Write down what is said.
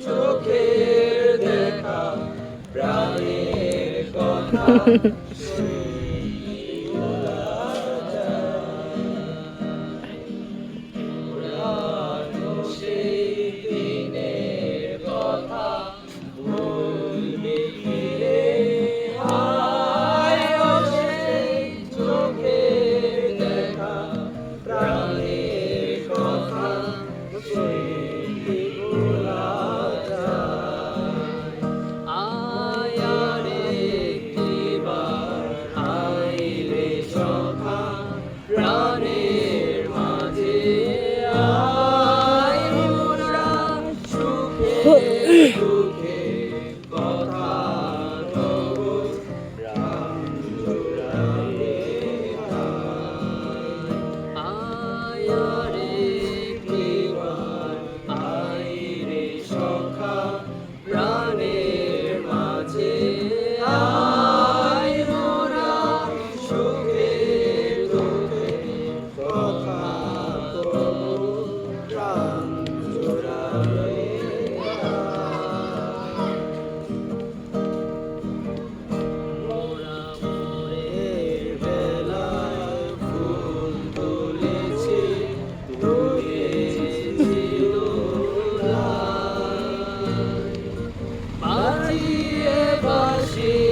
চোখের দেখা প্রাণের কথা সেই দিনের কথা বলবি ফিরে হায় ও সেই চোখের দেখা প্রাণের কথা সেই ভোলা যায় আয় আর একটিবার আয় রে সখা প্রাণের মাঝে আয় মোরা সুখে দুঃখে কথা কব প্রাণ জোড়ায়ে আয় আর একটিবার আয় রে সখা প্রাণের মাঝে আয় মোরা সুখে দুঃখে কথা কব প্রাণ জোড়ায়ে মোরা ভোরের বেলায় ফুল তুলেছি তুলেছি দোলায় বাজিয়ে বাঁশি